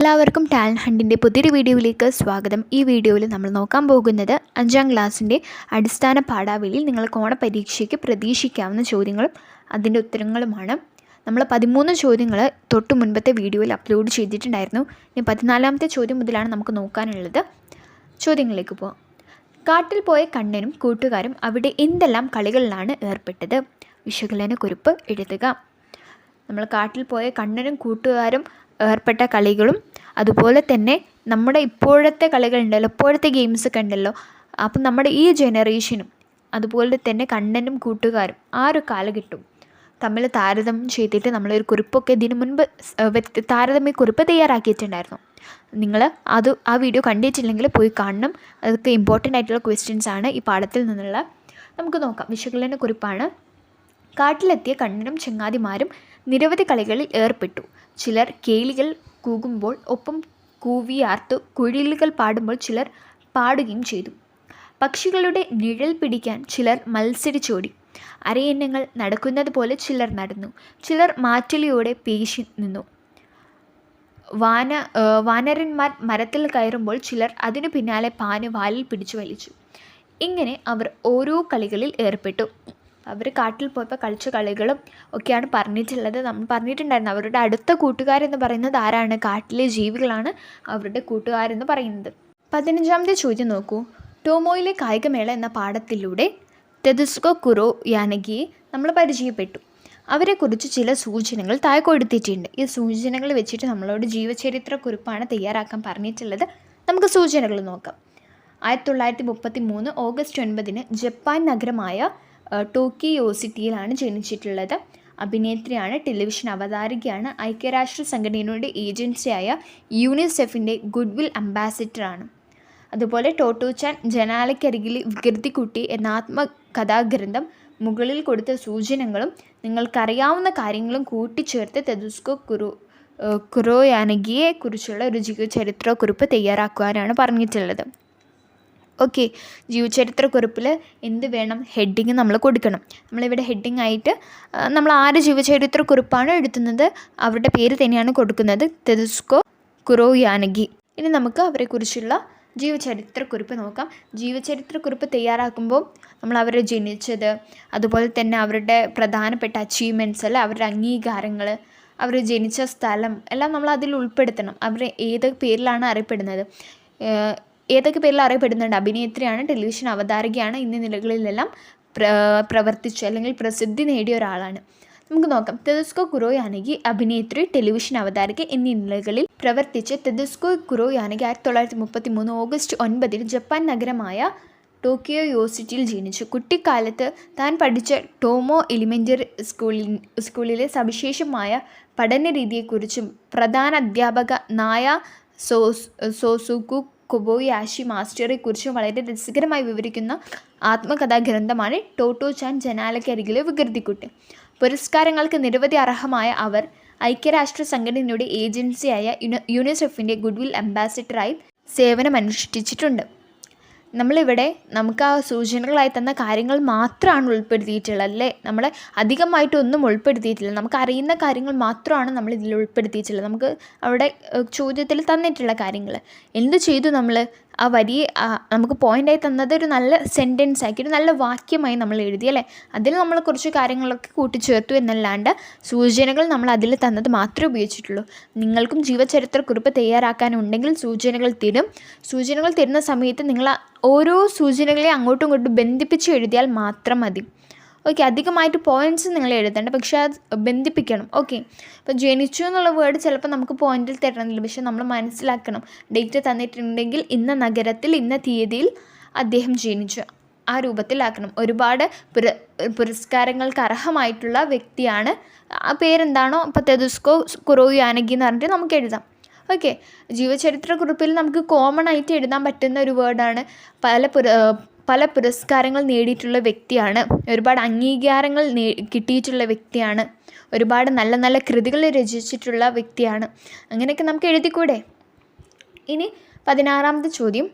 എല്ലാവർക്കും ടാലൻറ്റ് ഹണ്ടിൻ്റെ പുതിയൊരു വീഡിയോയിലേക്ക് സ്വാഗതം. ഈ വീഡിയോയിൽ നമ്മൾ നോക്കാൻ പോകുന്നത് 5ാം ക്ലാസ്സിൻ്റെ അടിസ്ഥാന പാഠാവലിയിൽ നിങ്ങൾക്ക് ഓണപരീക്ഷയ്ക്ക് പ്രതീക്ഷിക്കാവുന്ന ചോദ്യങ്ങളും അതിൻ്റെ ഉത്തരങ്ങളുമാണ്. നമ്മൾ 13 ചോദ്യങ്ങൾ തൊട്ട് മുൻപത്തെ വീഡിയോയിൽ അപ്ലോഡ് ചെയ്തിട്ടുണ്ടായിരുന്നു. ഇനി 14ാമത്തെ ചോദ്യം മുതലാണ് നമുക്ക് നോക്കാനുള്ളത്. ചോദ്യങ്ങളിലേക്ക് പോകാം. കാട്ടിൽ പോയ കണ്ണനും കൂട്ടുകാരും അവിടെ എന്തെല്ലാം കളികളിലാണ് ഏർപ്പെട്ടത്? വിശകലനക്കുറിപ്പ് എഴുതുക. നമ്മൾ കാട്ടിൽ പോയ കണ്ണനും കൂട്ടുകാരും ഏർപ്പെട്ട കളികളും അതുപോലെ തന്നെ നമ്മുടെ ഇപ്പോഴത്തെ കളികളുണ്ടല്ലോ, ഇപ്പോഴത്തെ ഗെയിംസ് ഒക്കെ ഉണ്ടല്ലോ, അപ്പം നമ്മുടെ ഈ ജനറേഷനും അതുപോലെ തന്നെ കണ്ണനും കൂട്ടുകാരും ആ ഒരു കാലഘട്ടവും തമ്മിൽ താരതമ്യം ചെയ്തിട്ട് നമ്മളൊരു കുറിപ്പൊക്കെ ഇതിനു മുൻപ് താരതമ്യ കുറിപ്പ് തയ്യാറാക്കിയിട്ടുണ്ടായിരുന്നു. നിങ്ങൾ ആ വീഡിയോ കണ്ടിട്ടില്ലെങ്കിൽ പോയി കാണണം. അതൊക്കെ ഇമ്പോർട്ടൻ്റ് ആയിട്ടുള്ള ക്വസ്റ്റ്യൻസ് ആണ് ഈ പാഠത്തിൽ നിന്നുള്ള. നമുക്ക് നോക്കാം. വിശകലന കുറിപ്പാണ്. കാട്ടിലെത്തിയ കണ്ണനും ചങ്ങാതിമാരും നിരവധി കളികളിൽ ഏർപ്പെട്ടു. ചിലർ കേളികൾ കൂകുമ്പോൾ ഒപ്പം കൂവിയാർത്തു കുഴിലുകൾ പാടുമ്പോൾ ചിലർ പാടുകയും ചെയ്തു. പക്ഷികളുടെ നിഴൽ പിടിക്കാൻ ചിലർ മത്സരിച്ചോടി. അരയന്നങ്ങൾ നടക്കുന്നത് പോലെ ചിലർ നടന്നു. ചിലർ മാറ്റലിയോടെ പേശി നിന്നു. വാനരന്മാർ മരത്തിൽ കയറുമ്പോൾ ചിലർ അതിനു പിന്നാലെ പാന് വാലിൽ പിടിച്ചു വലിച്ചു. ഇങ്ങനെ അവർ ഓരോ കളികളിൽ ഏർപ്പെട്ടു. അവർ കാട്ടിൽ പോയപ്പോൾ കളിച്ച കളികളും ഒക്കെയാണ് പറഞ്ഞിട്ടുള്ളത്. നമ്മൾ പറഞ്ഞിട്ടുണ്ടായിരുന്നു അവരുടെ അടുത്ത കൂട്ടുകാരെന്ന് പറയുന്നത് ആരാണ്? കാട്ടിലെ ജീവികളാണ് അവരുടെ കൂട്ടുകാരെന്ന് പറയുന്നത്. 15ാമത്തെ ചോദ്യം നോക്കൂ. ടോമോയിലെ കായികമേള എന്ന പാഠത്തിലൂടെ തെദുസ്കോ കുറോയാനഗിയെ നമ്മൾ പരിചയപ്പെട്ടു. അവരെക്കുറിച്ച് ചില സൂചനകൾ താഴെ കൊടുത്തിട്ടുണ്ട്. ഈ സൂചനകൾ വെച്ചിട്ട് നമ്മളോട് ജീവചരിത്ര കുറിപ്പാണ് തയ്യാറാക്കാൻ പറഞ്ഞിട്ടുള്ളത്. നമുക്ക് സൂചനകൾ നോക്കാം. 1933 ഓഗസ്റ്റ് 9 ജപ്പാൻ നഗരമായ ടോക്കിയോ സിറ്റിയിലാണ് ജനിച്ചിട്ടുള്ളത്. അഭിനേത്രിയാണ്, ടെലിവിഷൻ അവതാരകയാണ്, ഐക്യരാഷ്ട്ര സംഘടനയുടെ ഏജൻസിയായ യൂണിസെഫിൻ്റെ ഗുഡ്വിൽ അംബാസിഡറാണ്. അതുപോലെ ടോട്ടോചാൻ ജനാലയ്ക്കരികിൽ വികൃതിക്കുട്ടി എന്ന ആത്മകഥാഗ്രന്ഥം മുകളിൽ കൊടുത്ത സൂചനകളും നിങ്ങൾക്കറിയാവുന്ന കാര്യങ്ങളും കൂട്ടിച്ചേർത്ത് തെദുസ്കോ കുറോയാനഗിയെ കുറിച്ചുള്ള ഒരു ജീവചരിത്രക്കുറിപ്പ് തയ്യാറാക്കുവാനാണ് പറഞ്ഞിട്ടുള്ളത്. ഓക്കെ, ജീവചരിത്രക്കുറിപ്പിൽ എന്ത് വേണം? ഹെഡിങ് നമ്മൾ കൊടുക്കണം. നമ്മളിവിടെ ഹെഡിങ് ആയിട്ട് നമ്മൾ ആര് ജീവചരിത്രക്കുറിപ്പാണ് എഴുതുന്നത് അവരുടെ പേര് തന്നെയാണ് കൊടുക്കുന്നത്, തെദുസ്കോ കുറോയാനഗി. ഇനി നമുക്ക് അവരെക്കുറിച്ചുള്ള ജീവചരിത്രക്കുറിപ്പ് നോക്കാം. ജീവചരിത്രക്കുറിപ്പ് തയ്യാറാക്കുമ്പോൾ നമ്മൾ അവരെ ജനിച്ചത്, അതുപോലെ തന്നെ അവരുടെ പ്രധാനപ്പെട്ട അച്ചീവ്മെൻറ്റ്സ് അല്ല, അവരുടെ അംഗീകാരങ്ങൾ, അവർ ജനിച്ച സ്ഥലം എല്ലാം നമ്മൾ അതിൽ ഉൾപ്പെടുത്തണം. അവർ ഏതൊക്കെ പേരിലാണ് അറിയപ്പെടുന്നത്, ഏതൊക്കെ പേരിൽ അറിയപ്പെടുന്നുണ്ട്? അഭിനേത്രിയാണ്, ടെലിവിഷൻ അവതാരകയാണ്, എന്നീ നിലകളിലെല്ലാം പ്രവർത്തിച്ചു അല്ലെങ്കിൽ പ്രസിദ്ധി നേടിയ ഒരാളാണ്. നമുക്ക് നോക്കാം. തെദുസ്കോ കുറോയാനഗി അഭിനേത്രി, ടെലിവിഷൻ അവതാരക എന്നീ നിലകളിൽ പ്രവർത്തിച്ച് തെദുസ്കോ കുറോയാനഗി 1933 ഓഗസ്റ്റ് 9 ജപ്പാൻ നഗരമായ ടോക്കിയോ യോസിറ്റിയിൽ ജനിച്ചു. കുട്ടിക്കാലത്ത് താൻ പഠിച്ച ടോമോ എലിമെൻ്ററി സ്കൂളിലെ സവിശേഷമായ പഠനരീതിയെക്കുറിച്ചും പ്രധാന അധ്യാപക നായ സോസുക്കു കൊബോയാഷി മാസ്റ്ററെക്കുറിച്ചും വളരെ രസകരമായി വിവരിക്കുന്ന ആത്മകഥാഗ്രന്ഥമാണ് ടോട്ടോചാൻ ജനാലയ്ക്കരികിലെ വികൃതിക്കുട്ടി. പുരസ്കാരങ്ങൾക്ക് നിരവധി അർഹമായ അവർ ഐക്യരാഷ്ട്ര സംഘടനയുടെ ഏജൻസിയായ യൂണിസെഫിൻ്റെ ഗുഡ്വിൽ അംബാസിഡറായി സേവനമനുഷ്ഠിച്ചിട്ടുണ്ട്. നമ്മളിവിടെ നമുക്ക് ആ സൂചനകളായി തന്ന കാര്യങ്ങൾ മാത്രമാണ് ഉൾപ്പെടുത്തിയിട്ടുള്ളത് അല്ലേ. നമ്മൾ അധികമായിട്ടൊന്നും ഉൾപ്പെടുത്തിയിട്ടില്ല. നമുക്ക് അറിയുന്ന കാര്യങ്ങൾ മാത്രമാണ് നമ്മൾ ഇതിൽ ഉൾപ്പെടുത്തിയിട്ടുള്ളത്. നമുക്ക് അവിടെ ചോദ്യത്തിൽ തന്നിട്ടുള്ള കാര്യങ്ങൾ എന്ത് ചെയ്തു? നമ്മൾ ആ വരിയെ നമുക്ക് പോയിൻ്റായി തന്നത് ഒരു നല്ല സെൻറ്റൻസ് ആക്കി, ഒരു നല്ല വാക്യമായി നമ്മൾ എഴുതി അല്ലേ. അതിൽ നമ്മൾ കുറച്ച് കാര്യങ്ങളൊക്കെ കൂട്ടിച്ചേർത്തു എന്നല്ലാണ്ട് സൂചനകൾ നമ്മൾ അതിൽ തന്നത് മാത്രമേ ഉപയോഗിച്ചിട്ടുള്ളൂ. നിങ്ങൾക്കും ജീവചരിത്രക്കുറിപ്പ് തയ്യാറാക്കാനുണ്ടെങ്കിൽ സൂചനകൾ തരും. സൂചനകൾ തരുന്ന സമയത്ത് നിങ്ങൾ ഓരോ സൂചനകളെ അങ്ങോട്ടും ഇങ്ങോട്ടും ബന്ധിപ്പിച്ച് എഴുതിയാൽ മാത്രം മതി. ഓക്കെ, അധികമായിട്ട് പോയിൻറ്റ്സ് നിങ്ങൾ എഴുതേണ്ട, പക്ഷേ അത് ബന്ധിപ്പിക്കണം. ഓക്കെ, ഇപ്പോൾ ജനിച്ചു എന്നുള്ള വേർഡ് ചിലപ്പോൾ നമുക്ക് പോയിന്റിൽ തരണമെന്നില്ല, പക്ഷേ നമ്മൾ മനസ്സിലാക്കണം. ഡേറ്റ് തന്നിട്ടുണ്ടെങ്കിൽ ഇന്ന നഗരത്തിൽ ഇന്ന തീയതിയിൽ അദ്ദേഹം ജനിച്ചു, ആ രൂപത്തിലാക്കണം. ഒരുപാട് പുരസ്കാരങ്ങൾക്ക് അർഹമായിട്ടുള്ള വ്യക്തിയാണ്. ആ പേരെന്താണോ, ഇപ്പോൾ തെദുസ്കോ കുറോയാനഗി എന്ന് പറഞ്ഞിട്ട് നമുക്ക് എഴുതാം. ഓക്കെ, ജീവചരിത്രക്കുറിപ്പിൽ നമുക്ക് കോമൺ ആയിട്ട് എഴുതാൻ പറ്റുന്ന ഒരു വേർഡാണ്. പല പുരസ്കാരങ്ങൾ നേടിയിട്ടുള്ള വ്യക്തിയാണ്, ഒരുപാട് അംഗീകാരങ്ങൾ കിട്ടിയിട്ടുള്ള വ്യക്തിയാണ്, ഒരുപാട് നല്ല നല്ല കൃതികൾ രചിച്ചിട്ടുള്ള വ്യക്തിയാണ്. അങ്ങനെയൊക്കെ നമുക്ക് എഴുതിക്കൂടെ? ഇനി 16ാമത്തെ ചോദ്യം.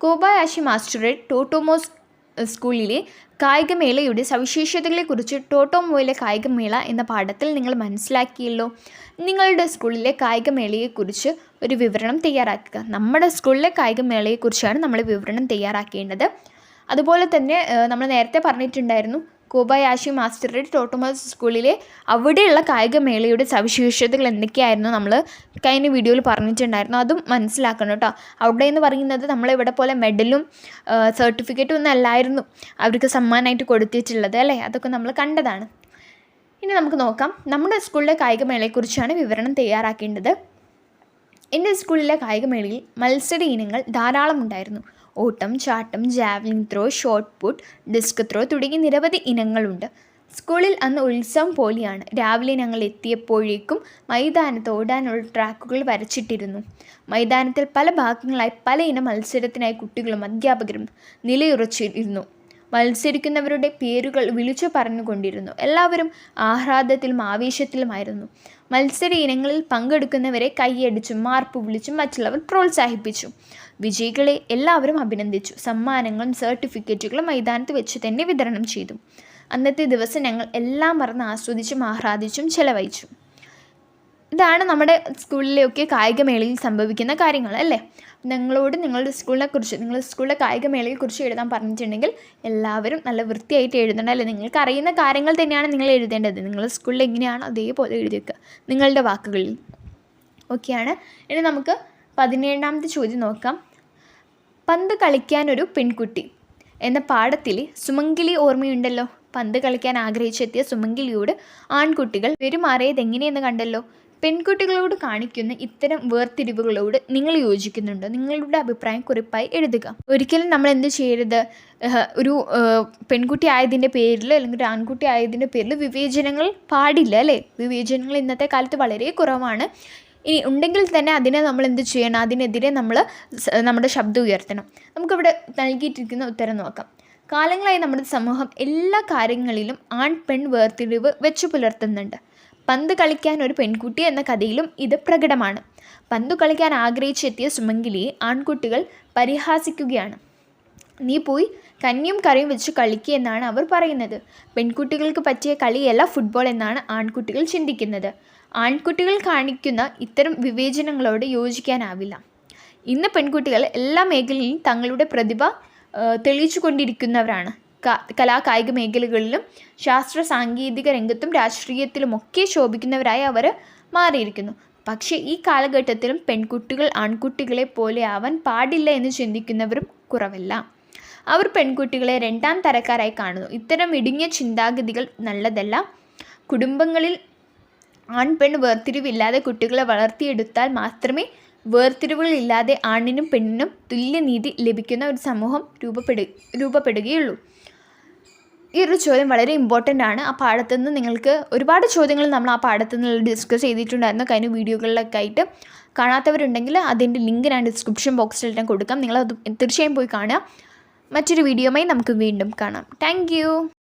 കോബായാഷി മാസ്റ്ററെ സ്കൂളിലെ കായികമേളയുടെ സവിശേഷതകളെക്കുറിച്ച് ടോട്ടോമോയിലെ കായികമേള എന്ന പാഠത്തിൽ നിങ്ങൾ മനസ്സിലാക്കിയല്ലോ. നിങ്ങളുടെ സ്കൂളിലെ കായികമേളയെക്കുറിച്ച് ഒരു വിവരണം തയ്യാറാക്കുക. നമ്മുടെ സ്കൂളിലെ കായികമേളയെക്കുറിച്ചാണ് നമ്മൾ വിവരണം തയ്യാറാക്കേണ്ടത്. അതുപോലെ തന്നെ നമ്മൾ നേരത്തെ പറഞ്ഞിട്ടുണ്ടായിരുന്നു, കോബയാഷി മാസ്റ്ററുടെ ടോട്ടോമോസ് സ്കൂളിലെ അവിടെയുള്ള കായികമേളയുടെ സവിശേഷതകൾ എന്തൊക്കെയായിരുന്നു നമ്മൾ കഴിഞ്ഞ വീഡിയോയിൽ പറഞ്ഞിട്ടുണ്ടായിരുന്നു. അതും മനസ്സിലാക്കണം കേട്ടോ. അവിടെ എന്ന് പറയുന്നത് നമ്മളിവിടെ പോലെ മെഡലും സർട്ടിഫിക്കറ്റും ഒന്നും അല്ലായിരുന്നു അവർക്ക് സമ്മാനമായിട്ട് കൊടുത്തിട്ടുള്ളത് അല്ലേ. അതൊക്കെ നമ്മൾ കണ്ടതാണ്. ഇനി നമുക്ക് നോക്കാം, നമ്മുടെ സ്കൂളിലെ കായികമേളയെക്കുറിച്ചാണ് വിവരണം തയ്യാറാക്കേണ്ടത്. എൻ്റെ സ്കൂളിലെ കായികമേളയിൽ മത്സര ഇനങ്ങൾ ധാരാളം ഉണ്ടായിരുന്നു. ഓട്ടം, ചാട്ടം, javelin throw, shot put, disc throw തുടങ്ങി നിരവധി ഇനങ്ങളുണ്ട്. സ്കൂളിൽ അന്ന് ഉത്സവം പോലെയാണ്. രാവിലെ ഞങ്ങൾ എത്തിയപ്പോഴേക്കും മൈതാനത്ത് ഓടാനുള്ള ട്രാക്കുകൾ വരച്ചിട്ടിരുന്നു. മൈതാനത്തിൽ പല ഭാഗങ്ങളായി പല ഇനം മത്സരത്തിനായി കുട്ടികളും അധ്യാപകരും നിലയുറച്ചിരുന്നു. മത്സരിക്കുന്നവരുടെ പേരുകൾ വിളിച്ചു പറഞ്ഞുകൊണ്ടിരുന്നു. എല്ലാവരും ആഹ്ലാദത്തിലും ആവേശത്തിലുമായിരുന്നു. മത്സര ഇനങ്ങളിൽ പങ്കെടുക്കുന്നവരെ കൈയടിച്ചും മാർപ്പ് വിളിച്ചും മറ്റുള്ളവർ പ്രോത്സാഹിപ്പിച്ചു. വിജയികളെ എല്ലാവരും അഭിനന്ദിച്ചു. സമ്മാനങ്ങളും സർട്ടിഫിക്കറ്റുകളും മൈതാനത്ത് വെച്ച് തന്നെ വിതരണം ചെയ്തു. അന്നത്തെ ദിവസം ഞങ്ങൾ എല്ലാം മറന്ന് ആസ്വദിച്ചും ആഹ്ലാദിച്ചും ചെലവഴിച്ചു. ഇതാണ് നമ്മുടെ സ്കൂളിലെയൊക്കെ കായികമേളയിൽ സംഭവിക്കുന്ന കാര്യങ്ങൾ അല്ലേ. നിങ്ങളോട് നിങ്ങളുടെ സ്കൂളിനെക്കുറിച്ച്, നിങ്ങളുടെ സ്കൂളിലെ കായികമേളയെക്കുറിച്ച് എഴുതാൻ പറഞ്ഞിട്ടുണ്ടെങ്കിൽ എല്ലാവരും നല്ല വൃത്തിയായിട്ട് എഴുതണം അല്ലേ. നിങ്ങൾക്ക് അറിയുന്ന കാര്യങ്ങൾ തന്നെയാണ് നിങ്ങൾ എഴുതേണ്ടത്. നിങ്ങളുടെ സ്കൂളിൽ എങ്ങനെയാണോ അതേപോലെ എഴുതി വെക്കുക നിങ്ങളുടെ വാക്കുകളിൽ. ഓക്കെയാണ്. ഇനി നമുക്ക് 17ാമത്തെ ചോദ്യം നോക്കാം. പന്ത് കളിക്കാനൊരു പെൺകുട്ടി എന്ന പാഠത്തിലെ സുമംഗലി ഓർമ്മയുണ്ടല്ലോ. പന്ത് കളിക്കാൻ ആഗ്രഹിച്ചെത്തിയ സുമംഗലിയോട് ആൺകുട്ടികൾ പെരുമാറിയത് എങ്ങനെയെന്ന് കണ്ടല്ലോ. പെൺകുട്ടികളോട് കാണിക്കുന്ന ഇത്തരം വേർതിരിവുകളോട് നിങ്ങൾ യോജിക്കുന്നുണ്ടോ? നിങ്ങളുടെ അഭിപ്രായം കുറിപ്പായി എഴുതുക. ഒരിക്കലും നമ്മൾ എന്ത് ചെയ്യരുത്, ഒരു പെൺകുട്ടി ആയതിൻ്റെ പേരിൽ അല്ലെങ്കിൽ ഒരു ആൺകുട്ടി ആയതിൻ്റെ പേരിൽ വിവേചനങ്ങൾ പാടില്ല അല്ലേ. വിവേചനങ്ങൾ ഇന്നത്തെ കാലത്ത് വളരെ കുറവാണ്. ഇനി ഉണ്ടെങ്കിൽ തന്നെ അതിനെ നമ്മൾ എന്ത് ചെയ്യണം, അതിനെതിരെ നമ്മൾ നമ്മുടെ ശബ്ദം ഉയർത്തണം. നമുക്കിവിടെ നൽകിയിട്ടിരിക്കുന്ന ഉത്തരം നോക്കാം. കാലങ്ങളായി നമ്മുടെ സമൂഹം എല്ലാ കാര്യങ്ങളിലും ആൺ പെൺ വേർതിരിവ് വെച്ചു പുലർത്തുന്നുണ്ട്. പന്ത് കളിക്കാൻ ഒരു പെൺകുട്ടി എന്ന കഥയിലും ഇത് പ്രകടമാണ്. പന്തു കളിക്കാൻ ആഗ്രഹിച്ചെത്തിയ സുമംഗലിയെ ആൺകുട്ടികൾ പരിഹാസിക്കുകയാണ്. നീ പോയി കഞ്ഞിയും കറിയും വെച്ച് കളിക്കുക എന്നാണ് അവർ പറയുന്നത്. പെൺകുട്ടികൾക്ക് പറ്റിയ കളിയല്ല ഫുട്ബോൾ എന്നാണ് ആൺകുട്ടികൾ ചിന്തിക്കുന്നത്. ആൺകുട്ടികൾ കാണിക്കുന്ന ഇത്തരം വിവേചനങ്ങളോട് യോജിക്കാനാവില്ല. ഇന്ന് പെൺകുട്ടികൾ എല്ലാ മേഖലയിലും തങ്ങളുടെ പ്രതിഭ തെളിയിച്ചു കൊണ്ടിരിക്കുന്നവരാണ്. കലാകായിക മേഖലകളിലും ശാസ്ത്ര സാങ്കേതിക രംഗത്തും രാഷ്ട്രീയത്തിലുമൊക്കെ ശോഭിക്കുന്നവരായി അവർ മാറിയിരിക്കുന്നു. പക്ഷേ ഈ കാലഘട്ടത്തിലും പെൺകുട്ടികൾ ആൺകുട്ടികളെ പോലെ ആവാൻ പാടില്ല എന്ന് ചിന്തിക്കുന്നവരും കുറവല്ല. അവർ പെൺകുട്ടികളെ രണ്ടാം തരക്കാരായി കാണുന്നു. ഇത്തരം ഇടുങ്ങിയ ചിന്താഗതികൾ നല്ലതല്ല. കുടുംബങ്ങളിൽ ആൺ പെൺ വേർതിരിവില്ലാതെ കുട്ടികളെ വളർത്തിയെടുത്താൽ മാത്രമേ വേർതിരിവുകളില്ലാതെ ആണിനും പെണ്ണിനും തുല്യനീതി ലഭിക്കുന്ന ഒരു സമൂഹം രൂപപ്പെടുകയുള്ളൂ. ഈ ഒരു ചോദ്യം വളരെ ഇമ്പോർട്ടൻ്റ് ആണ്. ആ പാഠത്തു നിന്ന് നിങ്ങൾക്ക് ഒരുപാട് ചോദ്യങ്ങൾ നമ്മൾ ആ പാഠത്തു നിന്ന് ഡിസ്കസ് ചെയ്തിട്ടുണ്ടായിരുന്നു കഴിഞ്ഞ വീഡിയോകളിലൊക്കെ ആയിട്ട്. കാണാത്തവരുണ്ടെങ്കിൽ അതിൻ്റെ ലിങ്ക് ഞാൻ ഡിസ്ക്രിപ്ഷൻ ബോക്സിൽ ഞാൻ കൊടുക്കാം. നിങ്ങളത് തീർച്ചയായും പോയി കാണുക. മറ്റൊരു വീഡിയോയുമായി നമുക്ക് വീണ്ടും കാണാം. താങ്ക്